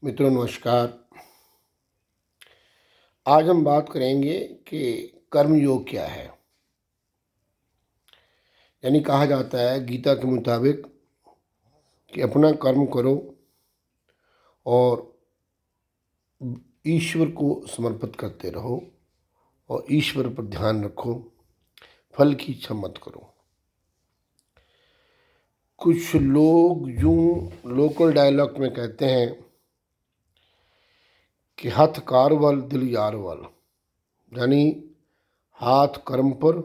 मित्रों नमस्कार। आज हम बात करेंगे कि कर्मयोग क्या है। यानी कहा जाता है गीता के मुताबिक कि अपना कर्म करो और ईश्वर को समर्पित करते रहो और ईश्वर पर ध्यान रखो, फल की इच्छा मत करो। कुछ लोग यूं लोकल डायलॉग में कहते हैं कि हाथ कारवल दिल यारवल, यानी हाथ कर्म पर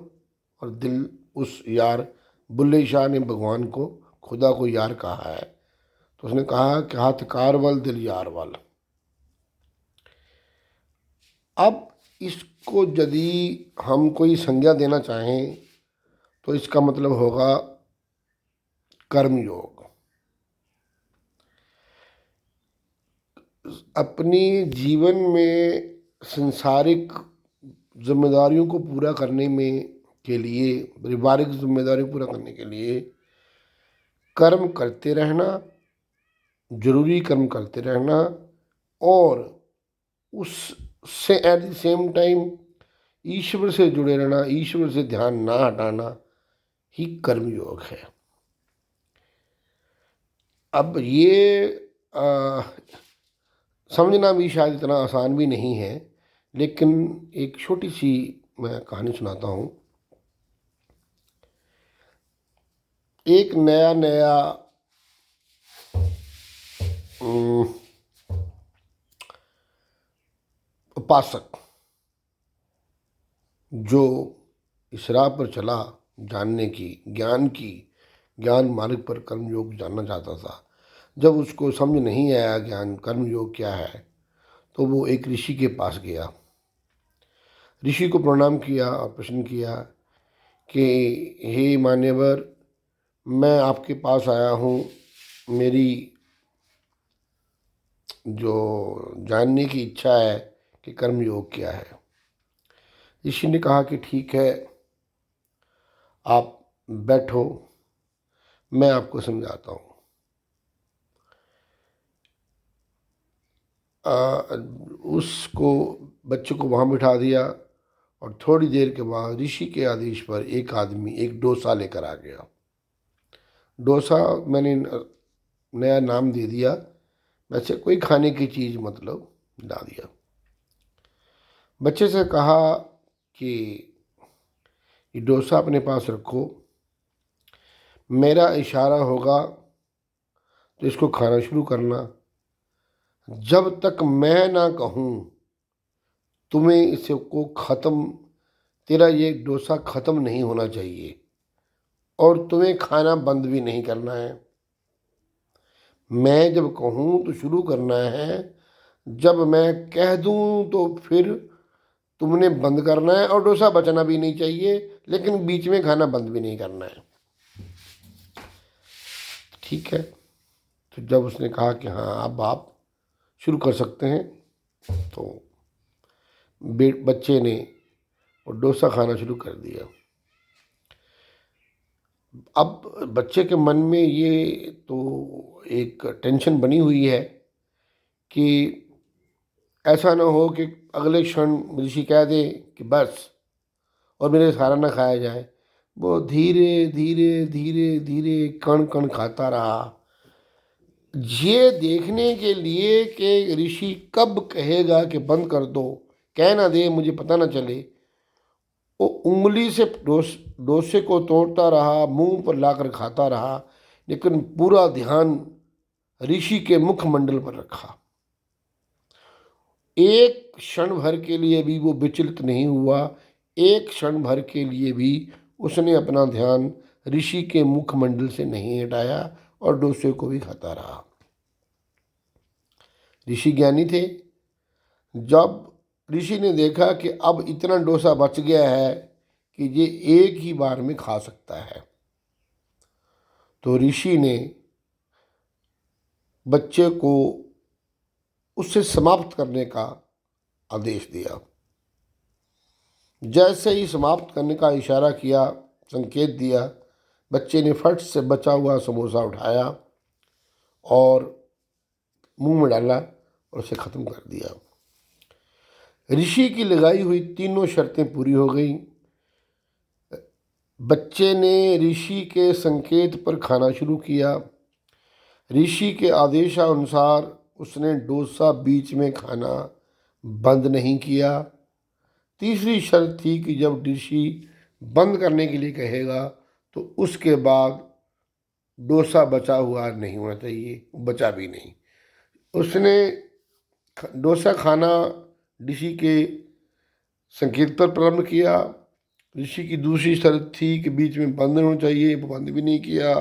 और दिल उस यार। बुल्ले शाह ने भगवान को, खुदा को यार कहा है, तो उसने कहा कि हाथ कारवल दिल यारवल। अब इसको यदि हम कोई संज्ञा देना चाहें तो इसका मतलब होगा कर्मयोग। अपनी जीवन में संसारिक जिम्मेदारियों को पूरा करने में के लिए, पारिवारिक जिम्मेदारियों को पूरा करने के लिए कर्म करते रहना, जरूरी कर्म करते रहना और उससे एट द सेम टाइम ईश्वर से जुड़े रहना, ईश्वर से ध्यान ना हटाना ही कर्मयोग है। अब ये समझना भी शायद इतना आसान भी नहीं है, लेकिन एक छोटी सी मैं कहानी सुनाता हूँ। एक नया नया उपासक जो इस राह पर चला जानने की, ज्ञान मार्ग पर कर्मयोग जानना चाहता था। जब उसको समझ नहीं आया ज्ञान कर्मयोग क्या है, तो वो एक ऋषि के पास गया। ऋषि को प्रणाम किया और प्रश्न किया कि हे मान्यवर, मैं आपके पास आया हूँ, मेरी जो जानने की इच्छा है कि कर्मयोग क्या है। ऋषि ने कहा कि ठीक है, आप बैठो, मैं आपको समझाता हूँ। उसको बच्चे को वहाँ बिठा दिया और थोड़ी देर के बाद ऋषि के आदेश पर एक आदमी एक डोसा लेकर आ गया। डोसा मैंने नया नाम दे दिया, वैसे कोई खाने की चीज़ मतलब ला दिया। बच्चे से कहा कि ये डोसा अपने पास रखो, मेरा इशारा होगा तो इसको खाना शुरू करना, जब तक मैं ना कहूँ तुम्हें इसको ख़त्म, तेरा ये डोसा ख़त्म नहीं होना चाहिए और तुम्हें खाना बंद भी नहीं करना है। मैं जब कहूँ तो शुरू करना है, जब मैं कह दूँ तो फिर तुमने बंद करना है और डोसा बचना भी नहीं चाहिए, लेकिन बीच में खाना बंद भी नहीं करना है। ठीक है, तो जब उसने कहा कि हाँ अब आप शुरू कर सकते हैं, तो बच्चे ने वो डोसा खाना शुरू कर दिया। अब बच्चे के मन में ये तो एक टेंशन बनी हुई है कि ऐसा ना हो कि अगले क्षण ऋषि कह दे कि बस और मेरे सारा ना खाया जाए। वो धीरे धीरे धीरे धीरे कण कण खाता रहा, ये देखने के लिए कि ऋषि कब कहेगा कि बंद कर दो, कह ना दे मुझे पता ना चले। वो उंगली से डोसे को तोड़ता रहा, मुंह पर लाकर खाता रहा, लेकिन पूरा ध्यान ऋषि के मुखमंडल पर रखा। एक क्षण भर के लिए भी वो विचलित नहीं हुआ, एक क्षण भर के लिए भी उसने अपना ध्यान ऋषि के मुखमंडल से नहीं हटाया और डोसे को भी खाता रहा। ऋषि ज्ञानी थे। जब ऋषि ने देखा कि अब इतना डोसा बच गया है कि ये एक ही बार में खा सकता है, तो ऋषि ने बच्चे को उससे समाप्त करने का आदेश दिया। जैसे ही समाप्त करने का इशारा किया, संकेत दिया, बच्चे ने फट से बचा हुआ समोसा उठाया और मुंह में डाला और उसे ख़त्म कर दिया। ऋषि की लगाई हुई तीनों शर्तें पूरी हो गई। बच्चे ने ऋषि के संकेत पर खाना शुरू किया। ऋषि के आदेशानुसार उसने डोसा बीच में खाना बंद नहीं किया। तीसरी शर्त थी कि जब ऋषि बंद करने के लिए कहेगा तो उसके बाद डोसा बचा हुआ नहीं होना चाहिए, बचा भी नहीं। उसने डोसा खाना ऋषि के संकेत पर प्रारंभ किया। ऋषि की दूसरी शर्त थी कि बीच में बंद नहीं होना चाहिए, वो बंद भी नहीं किया।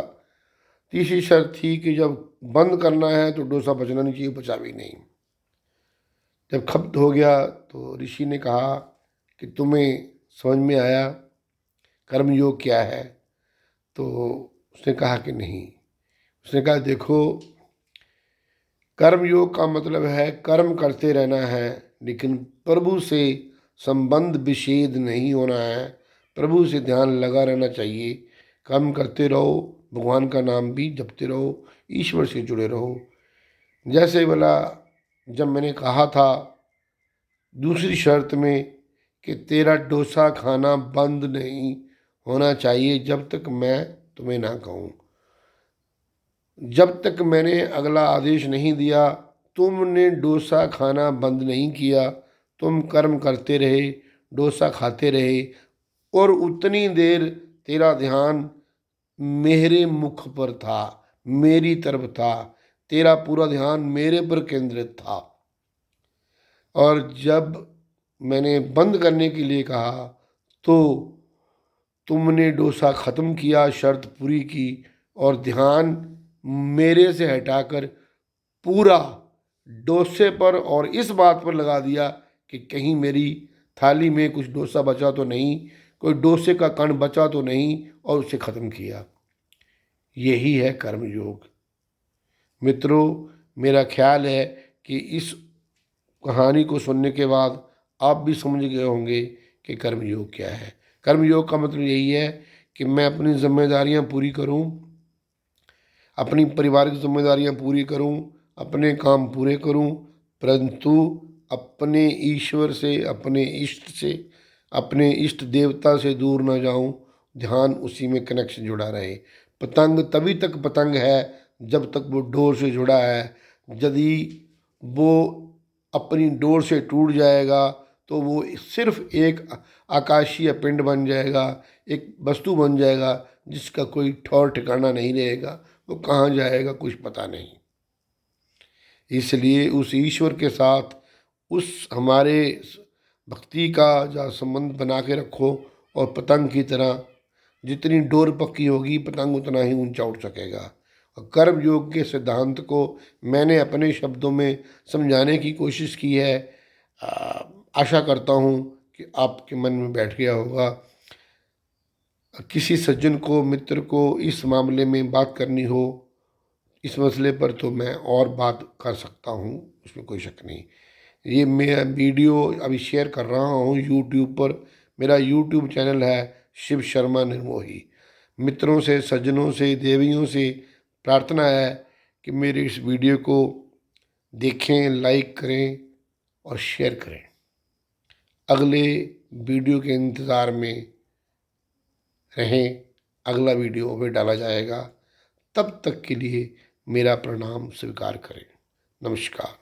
तीसरी शर्त थी कि जब बंद करना है तो डोसा बचना नहीं चाहिए, बचा भी नहीं। जब खत्म हो गया तो ऋषि ने कहा कि तुम्हें समझ में आया कर्मयोग क्या है? तो उसने कहा कि नहीं। उसने कहा देखो, कर्मयोग का मतलब है कर्म करते रहना है, लेकिन प्रभु से संबंध विच्छेद नहीं होना है। प्रभु से ध्यान लगा रहना चाहिए। कर्म करते रहो, भगवान का नाम भी जपते रहो, ईश्वर से जुड़े रहो। जैसे बोला, जब मैंने कहा था दूसरी शर्त में कि तेरा डोसा खाना बंद नहीं होना चाहिए जब तक मैं तुम्हें ना कहूँ, जब तक मैंने अगला आदेश नहीं दिया, तुमने डोसा खाना बंद नहीं किया, तुम कर्म करते रहे, डोसा खाते रहे, और उतनी देर तेरा ध्यान मेरे मुख पर था, मेरी तरफ था, तेरा पूरा ध्यान मेरे पर केंद्रित था। और जब मैंने बंद करने के लिए कहा तो तुमने डोसा ख़त्म किया, शर्त पूरी की, और ध्यान मेरे से हटाकर पूरा डोसे पर और इस बात पर लगा दिया कि कहीं मेरी थाली में कुछ डोसा बचा तो नहीं, कोई डोसे का कण बचा तो नहीं, और उसे ख़त्म किया। यही है कर्मयोग। मित्रों, मेरा ख्याल है कि इस कहानी को सुनने के बाद आप भी समझ गए होंगे कि कर्मयोग क्या है। कर्मयोग का मतलब यही है कि मैं अपनी जिम्मेदारियां पूरी करूं, अपनी पारिवारिक जिम्मेदारियां पूरी करूं, अपने काम पूरे करूं, परंतु अपने ईश्वर से, अपने इष्ट से, अपने इष्ट देवता से दूर ना जाऊं। ध्यान उसी में कनेक्शन जुड़ा रहे। पतंग तभी तक पतंग है जब तक वो डोर से जुड़ा है। यदि वो अपनी डोर से टूट जाएगा तो वो सिर्फ एक आकाशीय पिंड बन जाएगा, एक वस्तु बन जाएगा जिसका कोई ठौर ठिकाना नहीं रहेगा, वो कहाँ जाएगा कुछ पता नहीं। इसलिए उस ईश्वर के साथ उस हमारे भक्ति का जो संबंध बना के रखो, और पतंग की तरह जितनी डोर पक्की होगी पतंग उतना ही ऊंचा उड़ सकेगा। और कर्म योग के सिद्धांत को मैंने अपने शब्दों में समझाने की कोशिश की है। आशा करता हूँ कि आपके मन में बैठ गया होगा। किसी सज्जन को, मित्र को इस मामले में बात करनी हो इस मसले पर, तो मैं और बात कर सकता हूँ, उसमें कोई शक नहीं। ये मैं वीडियो अभी शेयर कर रहा हूँ यूट्यूब पर। मेरा यूट्यूब चैनल है शिव शर्मा निर्मोही। मित्रों से, सज्जनों से, देवियों से प्रार्थना है कि मेरे इस वीडियो को देखें, लाइक करें और शेयर करें। अगले वीडियो के इंतज़ार में रहें। अगला वीडियो भी डाला जाएगा। तब तक के लिए मेरा प्रणाम स्वीकार करें। नमस्कार।